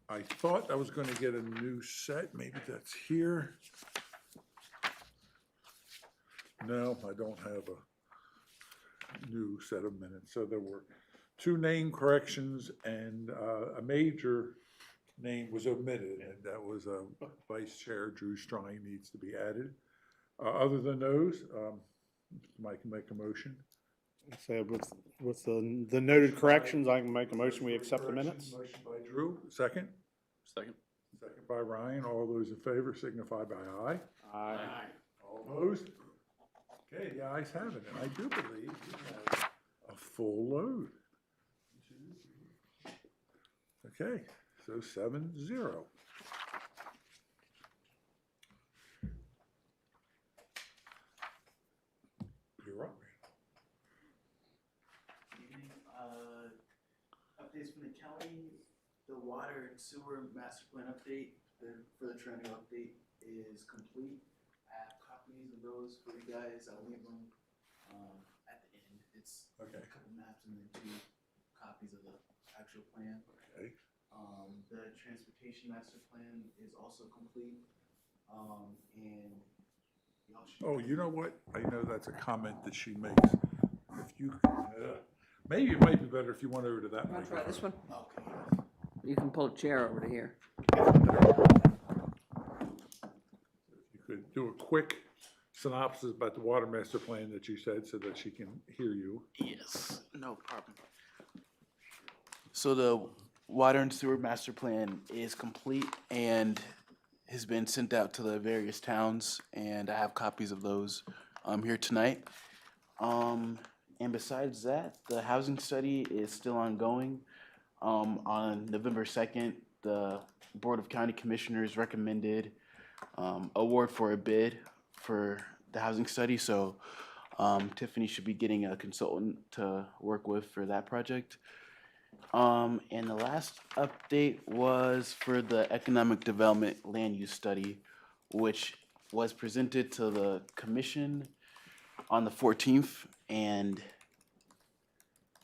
I thought I was going to get a new set. Maybe that's here. No, I don't have a new set of minutes. So there were 2 name corrections and a major name was omitted, and that was Vice Chair Drew Strine needs to be added. Other than those, Mike can make a motion. So with the noted corrections, I can make a motion, we accept the minutes. Motion by Drew, second. Second. Second by Ryan. All those in favor signify by aye. Aye. All opposed? Okay, the ayes have it, and I do believe we have a full load. Okay, so 7-0. You're up. Evening. Updates from the county. The water and sewer master plan update for the triennial update is complete. I have copies of those for you guys. I'll leave them at the end. It's Okay. a couple maps and then 2 copies of the actual plan. Okay. The transportation master plan is also complete. And y'all should. Oh, you know what? I know that's a comment that she makes. If you, maybe it might be better if you went over to that. Want to try this one? Okay. You can pull a chair over to here. You could do a quick synopsis about the water master plan that you said so that she can hear you. Yes, no problem. So the water and sewer master plan is complete and has been sent out to the various towns, and I have copies of those here tonight. And besides that, the housing study is still ongoing. On November 2nd, the Board of County Commissioners recommended award for a bid for the housing study. So Tiffany should be getting a consultant to work with for that project. And the last update was for the economic development land use study, which was presented to the commission on the 14th, and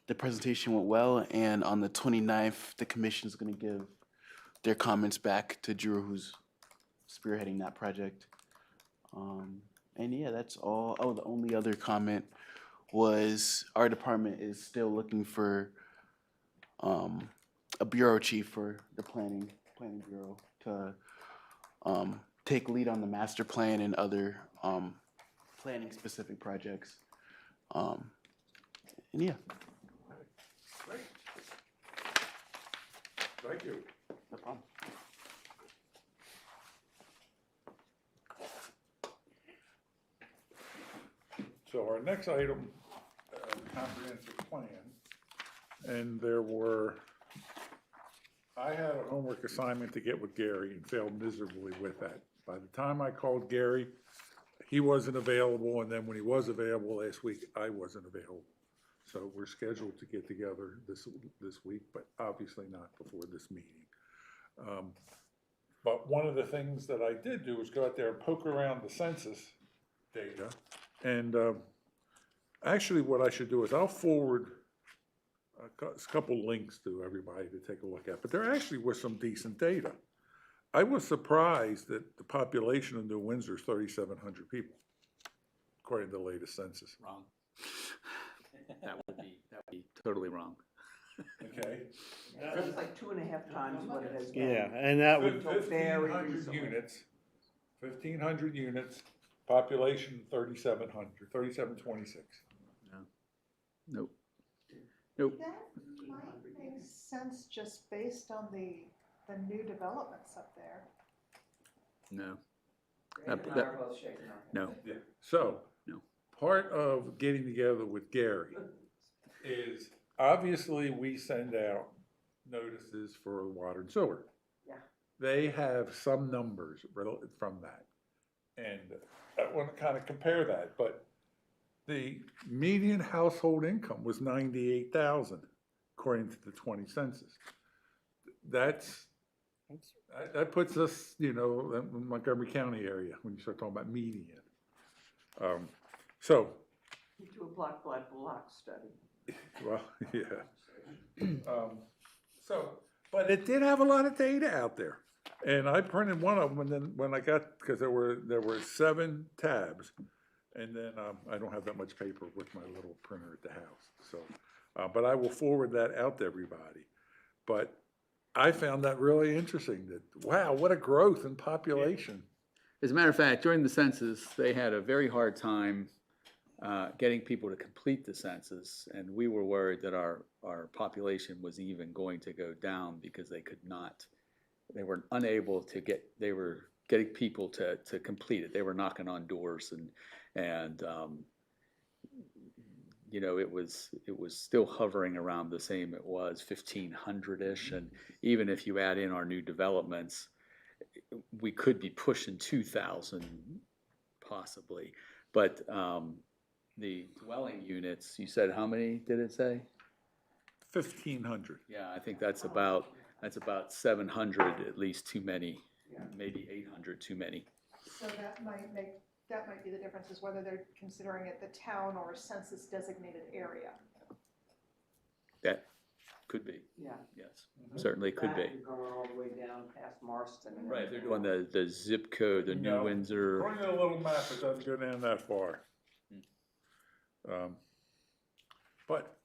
the presentation went well. And on the 29th, the commission is going to give their comments back to Drew, who's spearheading that project. And yeah, that's all. Oh, the only other comment was our department is still looking for a bureau chief for the planning bureau to take lead on the master plan and other planning specific projects. And yeah. Great. Thank you. No problem. So our next item, comprehensive plan, and I had a homework assignment to get with Gary and failed miserably with that. By the time I called Gary, he wasn't available, and then when he was available last week, I wasn't available. So we're scheduled to get together this week, but obviously not before this meeting. But one of the things that I did do was go out there and poke around the census data. And actually what I should do is I'll forward a couple links to everybody to take a look at. But there actually was some decent data. I was surprised that the population of New Windsor is 3,700 people, according to the latest census. Wrong. That would be totally wrong. Okay. It's like 2.5 times what it has been. Yeah, and that would, 1,500 recently. units, 1,500 units, population 3,700, 3,726. No. Nope. Nope. That might make sense just based on the new developments up there. No. Greg and I are both shaking our heads. No. Yeah. So, No. part of getting together with Gary is obviously we send out notices for water and sewer. Yeah. They have some numbers from that. And I want to kind of compare that, but the median household income was 98,000 according to the 20 census. That puts us, in Montgomery County area when you start talking about median. So, You do a block by block study. well, yeah. So But it did have a lot of data out there. And I printed one of them, and then when I got, because there were 7 tabs, and then I don't have that much paper with my little printer at the house, so, but I will forward that out to everybody. But I found that really interesting, that, wow, what a growth in population. As a matter of fact, during the census, they had a very hard time getting people to complete the census, and we were worried that our population was even going to go down because they were unable to they were getting people to complete it. They were knocking on doors and you know, it was still hovering around the same it was 1,500-ish, and even if you add in our new developments, we could be pushing 2,000 possibly. But the dwelling units, you said how many did it say? 1,500. Yeah, I think that's about 700 at least too many, maybe 800 too many. So that might be the difference, is whether they're considering it the town or a census designated area. That could be, Yeah. yes, certainly could be. Back, going all the way down past Marston. And Right, if they're doing the zip code, the New No. Windsor. According to the little map, it doesn't go down that far. But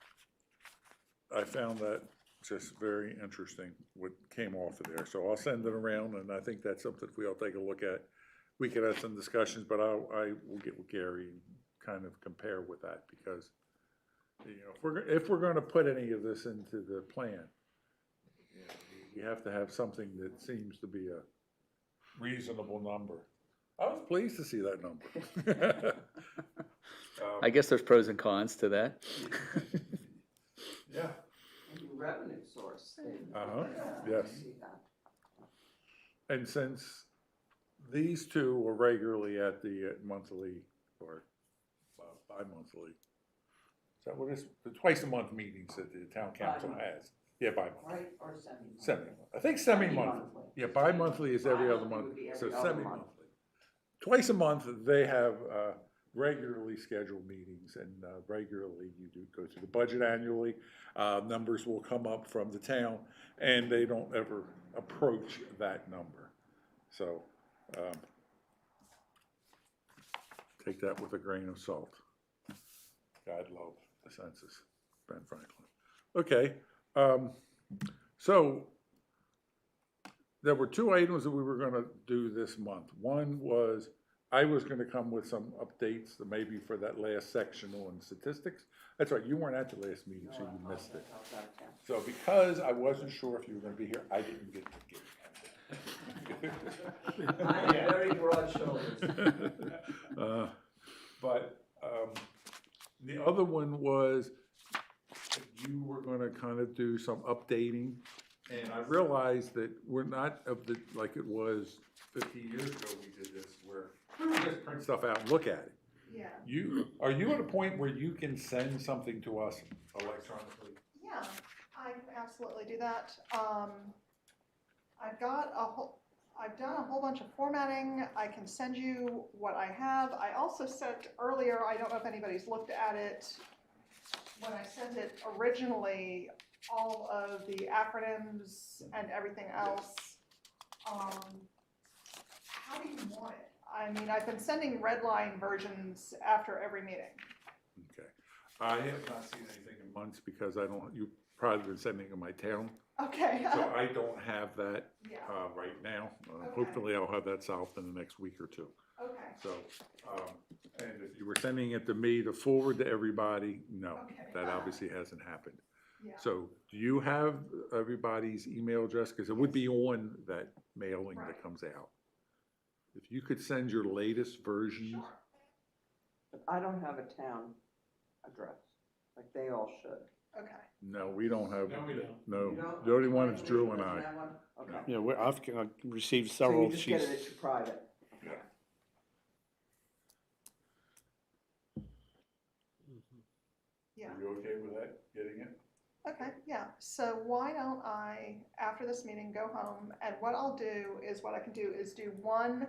I found that just very interesting, what came off of there. So I'll send it around, and I think that's something we all take a look at. We could have some discussions, but I will get with Gary and kind of compare with that, because, you know, if we're going to put any of this into the plan, you know, you have to have something that seems to be a reasonable number. I was pleased to see that number. I guess there's pros and cons to that. Yeah. Revenue source. Yes. And since these two are regularly at the monthly or bi-monthly, is that what it is? The twice-a-month meetings that the town council has. Yeah, bi-monthly. Right, or semi. Semi. I think semi-monthly. Semi-monthly. Yeah, bi-monthly is every other Bi-monthly month, would be so every other month. semi-monthly. Twice a month, they have regularly scheduled meetings, and regularly you do go through the budget annually. Numbers will come up from the town, and they don't ever approach that number. So take that with a grain of salt. God love the census, Ben Franklin. Okay, so there were 2 items that we were gonna do this month. One was, I was gonna come with some updates, maybe for that last section on statistics. That's right, you weren't at the last meeting, so you missed it. So because I wasn't sure if you were gonna be here, I didn't get to give you. I have very broad shoulders. But the other one was, you were gonna kind of do some updating. And I realized that we're not like it was 15 years ago we did this, where we would just print stuff out and look at it. Yeah. Are you at a point where you can send something to us electronically? Yeah, I can absolutely do that. I've done a whole bunch of formatting. I can send you what I have. I also sent earlier, I don't know if anybody's looked at it, when I sent it originally, all of the acronyms and everything else. How do you want it? I mean, I've been sending red line versions after every meeting. Okay. I have not seen anything in months because you've probably been sending in my town. Okay. So I don't have that Yeah. right now. Okay. Hopefully I'll have that solved in the next week or two. Okay. So, and if you were sending it to me to forward to everybody, no, Okay. that obviously hasn't happened. Yeah. So do you have everybody's email address? Because it would be on that mailing Right. that comes out. If you could send your latest versions. Sure. But I don't have a town address, like they all should. Okay. No, we don't have, No, we don't. no, You don't? the only one is Drew and Doesn't I. have one? Okay. Yeah, I've received So several. you just get it at your private. Yeah. Yeah. Are you okay with that, getting it? Okay, yeah, so why don't I, after this meeting, go home, and what I'll do is, what I can do is do one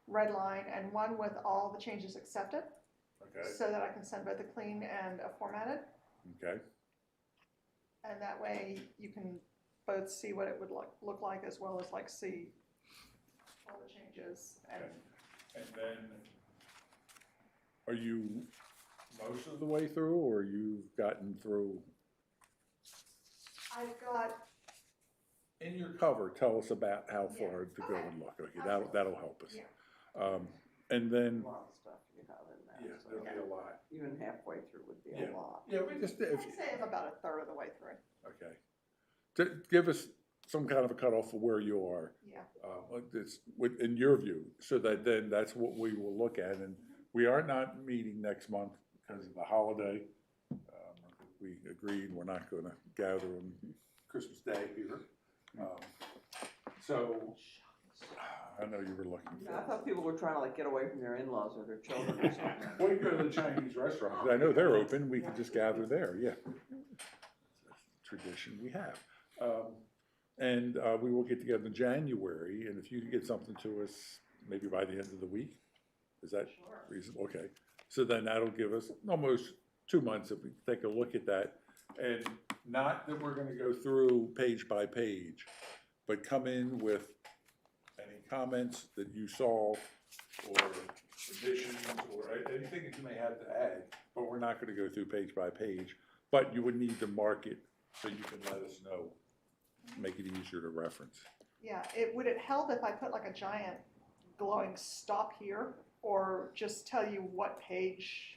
red line and one with all the changes accepted, Okay, so that I can send both a clean and a formatted, okay, and that way you can both see what it would look like as well as like see all the changes and. And then, are you most of the way through, or you've gotten through? I've got, In your cover, tell us about how Yeah. far to go Okay. and look. Okay, that'll help us. Yeah. And then, A lot of stuff you have in yeah, there, so there'll be a lot. even halfway through would be Yeah. a lot. Yeah, we just, I'd if, say I'm about a third of the way through, okay. To give us some kind of a cutoff for where you are, yeah. it's, in your view, so that then that's what we will look at. And we are not meeting next month because of the holiday. We agreed we're not gonna gather on Christmas Day here. So, I know you were looking Yeah, I for. thought people were trying to like get away from their in-laws or their children or something. Well, you go to the Chinese restaurant, 'cause I know they're open, we could just gather there, yeah. That's a tradition we have. And we will get together in January, and if you can get something to us, maybe by the end of the week, is that Sure. reasonable? Okay. So then that'll give us almost 2 months if we take a look at that. And not that we're gonna go through page by page, but come in with any comments that you saw, or additions, or anything that you may have to add, but we're not gonna go through page by page. But you would need to mark it so you can let us know, make it easier to reference. Yeah, would it help if I put like a giant glowing stop here, or just tell you what page?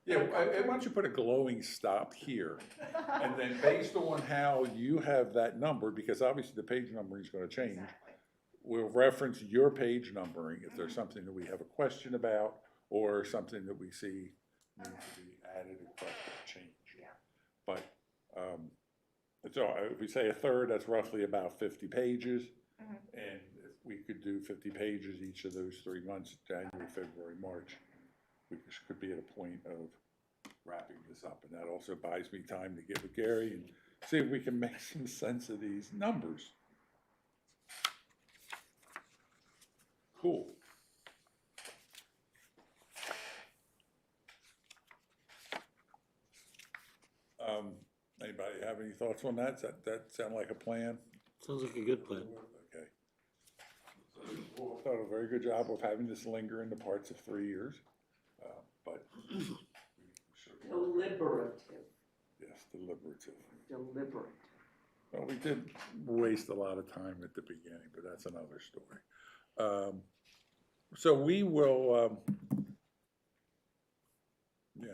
Yeah, why don't you put a glowing stop here? And then based on how you have that number, because obviously the page numbering is gonna change, Exactly. we'll reference your page numbering if there's something that we have a question about, or something that we see needs to be added or corrected or changed. Yeah. But, so if we say a third, that's roughly about 50 pages. Mhm. And if we could do 50 pages each of those 3 months, January, February, March, we could be at a point of wrapping this up. And that also buys me time to get with Gary and see if we can make some sense of these numbers. Cool. Anybody have any thoughts on that? Does that sound like a plan? Sounds like a good plan. Okay. We've done a very good job of having this linger in the parts of 3 years, but we should work. Deliberative, Yes, deliberative. deliberate. Well, we did waste a lot of time at the beginning, but that's another story. So we will, yeah,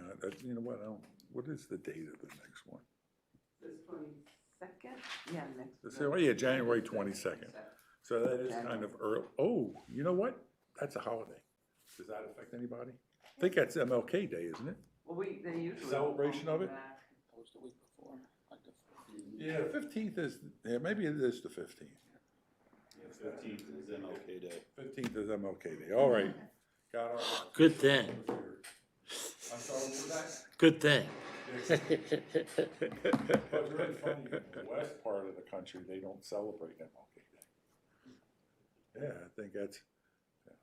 you know what, what is the date of the next one? This 22nd? Yeah, next. Let's say, oh yeah, January 22nd. So that is kind of early. Oh, you know what? That's a holiday. Does that affect anybody? I think that's MLK Day, isn't it? Well, they usually. Celebration of it? Back. Post a week before, like the Yeah, 15th is, yeah, maybe it is the 15th. 15th is MLK Day. 15th is MLK Day. All right. Got our. Good thing. I'm sorry for that. Good thing. But it's really funny, in the west part of the country, they don't celebrate MLK Day. Yeah, I think that's, yeah.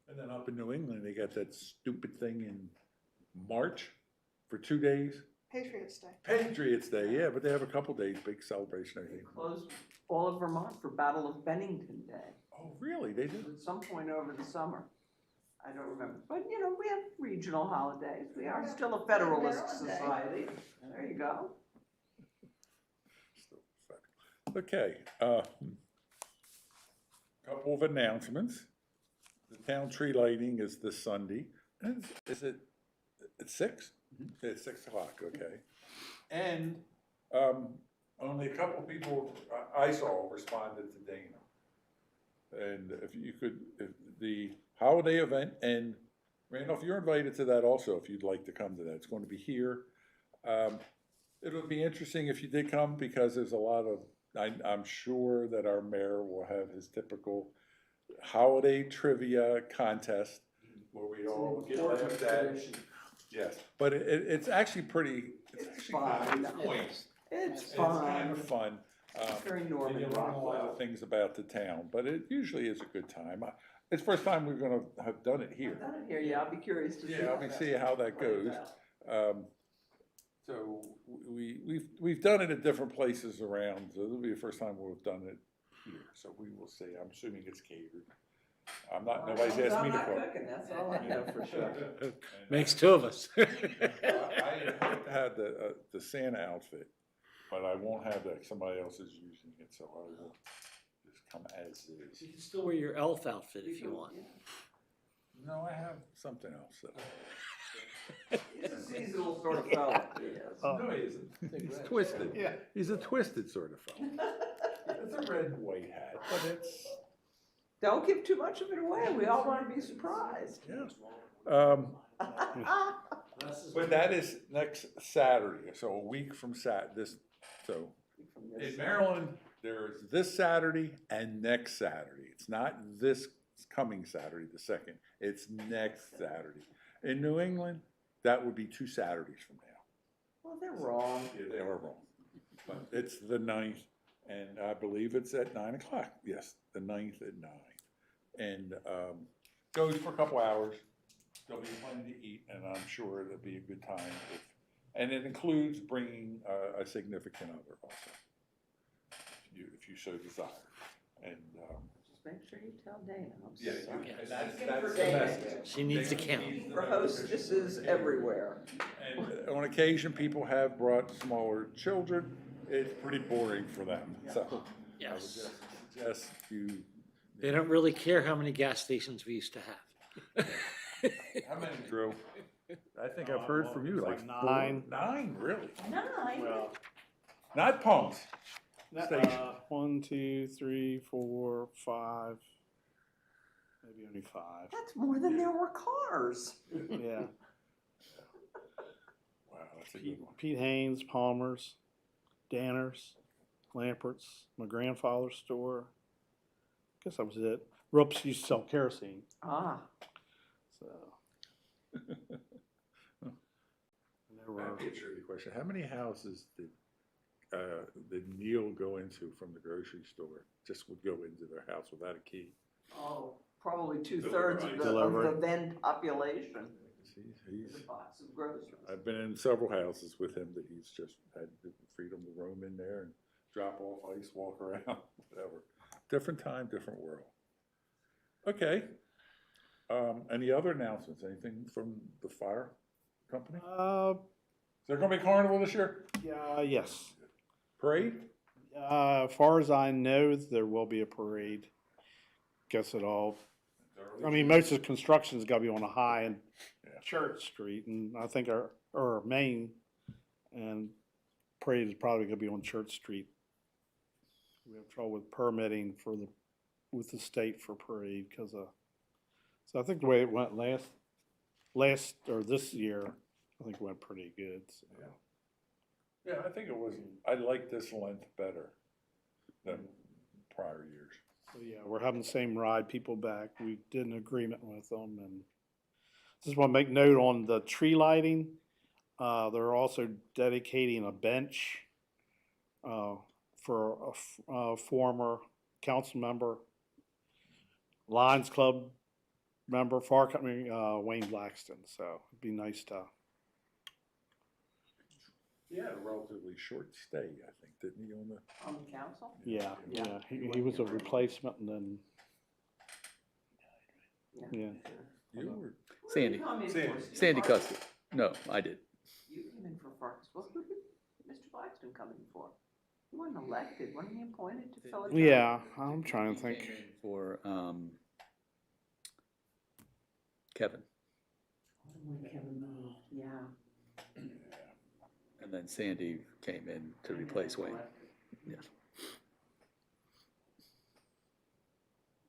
And then up in New England, they got that stupid thing in March for 2 days. Patriots Day. Patriots Day, yeah, but they have a couple days, big celebration, I They think. closed all of Vermont for Battle of Bennington Day Oh, really? They did? at some point over the summer. I don't remember, but you know, we have regional holidays. We are still a federalist Maryland Day. society. There you go. Okay, couple of announcements. The town tree lighting is this Sunday. And is it at 6? It's 6 o'clock, okay. And only a couple of people I saw responded to Dana. And if you could, if the holiday event, and Randolph, you're invited to that also if you'd like to come to that. It's going to be here. It'll be interesting if you did come because there's a lot of, I'm sure that our mayor will have his typical holiday trivia contest where we all get laughed at. Yes, but it's actually pretty, it's actually kind of fun. It's It's kind of fun. fun. Very And Norman you learn a lot Rockwell. of things about the town, but it usually is a good time. It's the first time we're gonna have done it here. I've done it here, yeah, I'll be curious to see. Yeah, how let me that see how that plays goes. out. So we've done it at different places around, so it'll be the first time we've done it here, so we will see. I'm assuming it's catered. Nobody's asked me to I'm cook. not cooking, that's all I know for sure. Makes two of us. I had the Santa outfit, but I won't have that, somebody else is using it, so I will just come as is. You can still wear your elf outfit if you want. No, I have something else that. He's a seasonal sort of fellow, he is. No, he isn't. He's twisted. Yeah. He's a twisted sort of fellow. It's a red and white hat, but it's, Don't give too much of it away, we all wanna be surprised. yeah. But that is next Saturday, so a week from so in Maryland, there's this Saturday and next Saturday. It's not this coming Saturday, the 2nd, it's next Saturday. In New England, that would be 2 Saturdays from now. Well, they're wrong. Yeah, they are wrong. But it's the 9th, and I believe it's at 9 o'clock. Yes, the 9th at 9. And goes for a couple hours. There'll be plenty to eat, and I'm sure it'll be a good time. And it includes bringing a significant other also, if you so desire. And Just make sure you tell Dana, I'm yeah, sorry. and that's For the Dana. message. She needs to count. For hostesses everywhere. And on occasion, people have brought smaller children. It's pretty boring for them, so. I would Yes. just suggest you. They don't really care how many gas stations we used to have. How many, Drew? I think I've heard from you, like It's like 9. 9, really? 9? Well, Not pumps. Station. 1, 2, 3, 4, 5, maybe only 5. That's more than there were cars. Yeah. Wow, that's a good one. Pete Haynes, Palmer's, Danner's, Lampert's, my grandfather's store. Guess that was it. Rupp's used to sell kerosene, Ah, so. And there were, That'd be a tricky question. How many houses did Neil go into from the grocery store? Just would go into their house without a key? oh, probably 2/3 of Delivery. the then population. He's, The box of groceries. I've been in several houses with him that he's just had the freedom to roam in there and drop off ice, walk around, whatever. Different time, different world. Okay. Any other announcements? Anything from the fire company? Is there gonna be carnival this year? yeah, yes. Parade? As far as I know, there will be a parade. Guess it all. I mean, most of the construction's gotta be on a high and Yeah. Church Street, and I think our main and parade is probably gonna be on Church Street. We have trouble with permitting with the state for parade, so I think the way it went this year, I think it went pretty good, so. Yeah, I think it was, I like this length better than prior years. So, yeah, we're having the same ride people back. We did an agreement with them, and just want to make note on the tree lighting. They're also dedicating a bench for a former council member, Lions Club member, Fire Company, Wayne Blackston. So it'd be nice to. He had a relatively short stay, I think, didn't he, on the? On the council? Yeah, he was a replacement, and then yeah. You were, Sandy. Sandy. Sandy Custis. No, I did. You came in for Farkas. What did Mr. Blackston come in for? He wasn't elected, wasn't he appointed to fill a term? Yeah, I'm trying to think. For Kevin. When Kevin moved, yeah. And then Sandy came in to replace Wayne. Yes.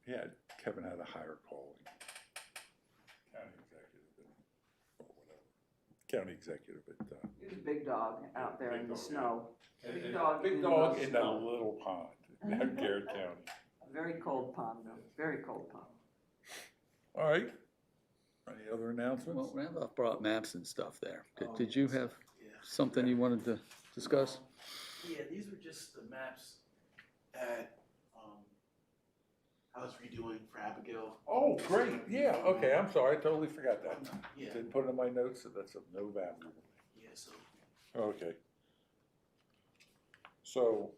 Yeah, Kevin had a higher calling. County executive, or whatever. County executive, but, He was a big dog out there in Big the dog, snow. and- Big and dog Big in the dog in that snow. little pond, in Garrett County. A very cold pond, though, very cold pond. All right. Any other announcements? Well, Randolph brought maps and stuff there. Did you have something you wanted to discuss? Yeah, these were just the maps that, I was redoing for Abigail. Oh, great, yeah, okay, I'm sorry, I totally forgot that. Yeah, Didn't put it in my notes, so that's of no value. yeah, so Okay. So,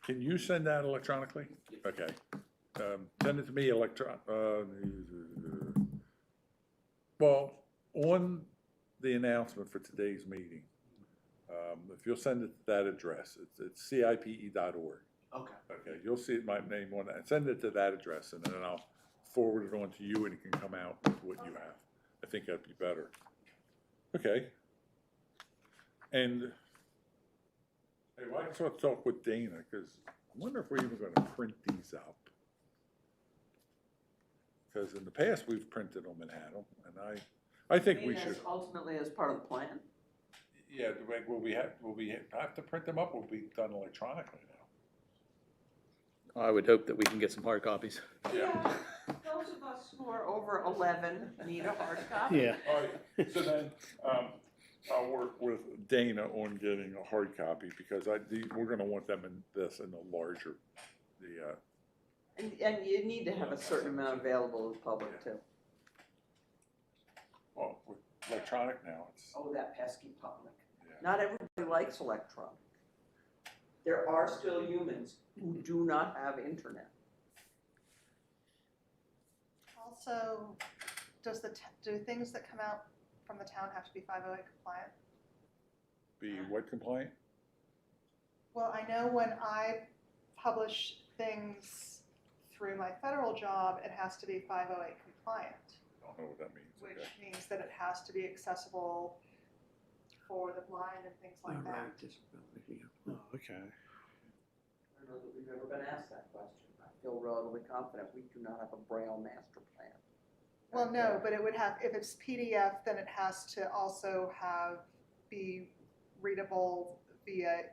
can you send that electronically? Okay. Send it to me well, on the announcement for today's meeting, if you'll send it to that address, it's cipe.org. Okay. Okay, you'll see my name on that. Send it to that address, and then I'll forward it on to you, and it can come out with what you have. I think that'd be better. Okay. And, hey, well, I just want to talk with Dana, because I wonder if we're even going to print these up. Because in the past, we've printed them and had them, and I think we should. Ultimately as part of the plan. Yeah, will we have to print them up, or will be done electronically now? I would hope that we can get some hard copies. Yeah, those of us who are over 11 need a hard copy. Yeah. All right, so then, I'll work with Dana on getting a hard copy, because we're gonna want them in the larger, And you need to have a certain amount available to the public too. well, with electronic now, it's, Oh, that pesky public. yeah. Not everybody likes electronic. There are still humans who do not have internet. Also, do things that come out from the town have to be 508 compliant? Be what compliant? Well, I know when I publish things through my federal job, it has to be 508 compliant, Don't know what that means. which Okay. means that it has to be accessible for the blind and things like that. Oh, okay. I don't know that we've ever been asked that question. I feel relatively confident we do not have a Braille master plan. Well, no, but it would have, if it's PDF, then it has to also be readable via,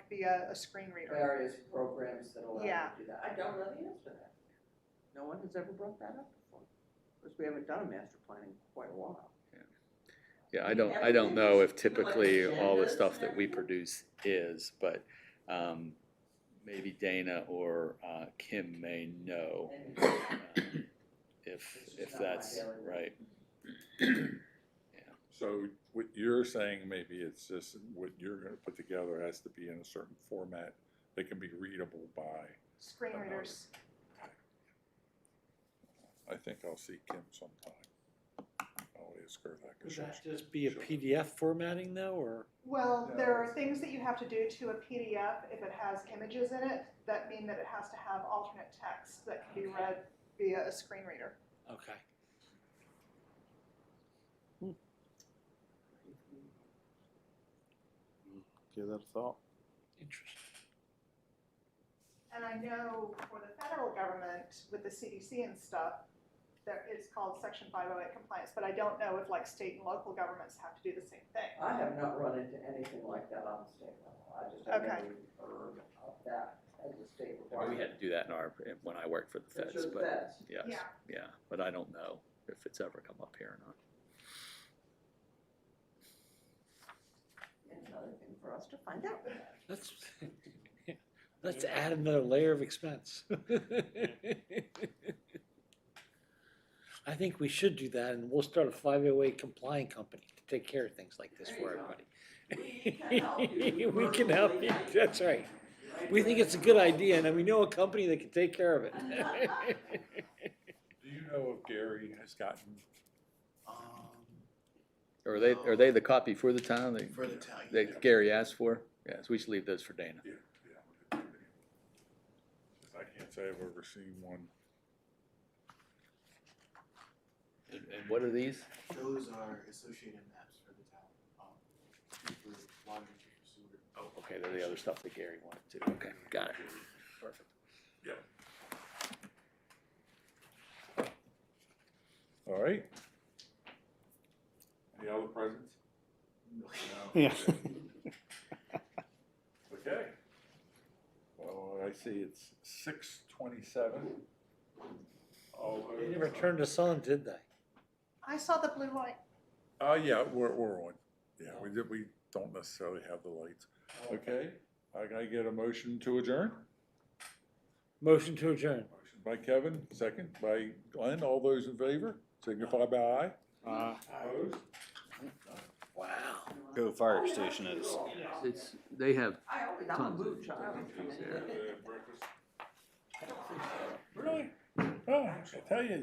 via a screen reader. Various programs that allow you Yeah. to do that. I don't know the answer to that. No one has ever brought that up before. Because we haven't done a master plan in quite a while. Yeah, I don't know if typically all the stuff that we produce is, but maybe Dana or Kim may know if that's right. So what you're saying, maybe it's just what you're gonna put together has to be in a certain format that can be readable by. Screen readers. I think I'll see Kim sometime. I'll ask her that. 'Cause Would that she's- just be a PDF formatting though, or? Well, there are things that you have to do to a PDF if it has images in it that mean that it has to have alternate text that can be read via a screen reader. Okay. Give that a thought. Interesting. And I know for the federal government with the CDC and stuff, it's called Section 508 compliance, but I don't know if like state and local governments have to do the same thing. I have not run into anything like that on the state level. I just have Okay. never heard of that as a state I mean, we requirement. had to do that when I worked for the That's feds, just but feds. yes, Yeah. yeah, but I don't know if it's ever come up here or not. And another thing for us to find out. Let's add another layer of expense. I think we should do that, and we'll start a 508 compliant company to take care of things like this There for you go. everybody. We can help you. We can help you, that's right. We think it's a good idea, and we know a company that can take care of it. Do you know if Gary has gotten, Are they the copy for the town For the town, yeah. that Gary asked for? Yes, we should leave those for Dana. yeah. I can't say I've ever seen one. And what are these? Those are associated maps for the town. For water, for sewer. Oh, okay, they're the other stuff that Gary wanted to. Okay, got it. Perfect. Yeah. All right. Any other presents? No. Yeah. Okay. Well, I see it's 6:27. They never turned us on, did they? I saw the blue light. Yeah, we're on. Yeah, we don't necessarily have the lights. Okay, I gotta get a motion to adjourn. Motion to adjourn. Motion by Kevin, second by Glenn. All those in favor, signify by aye. Opposed? Wow. Go fire station is. They have I always, I'm a tons of mooch, I always come trees in. there. Breakfast. Really? Oh, I tell you,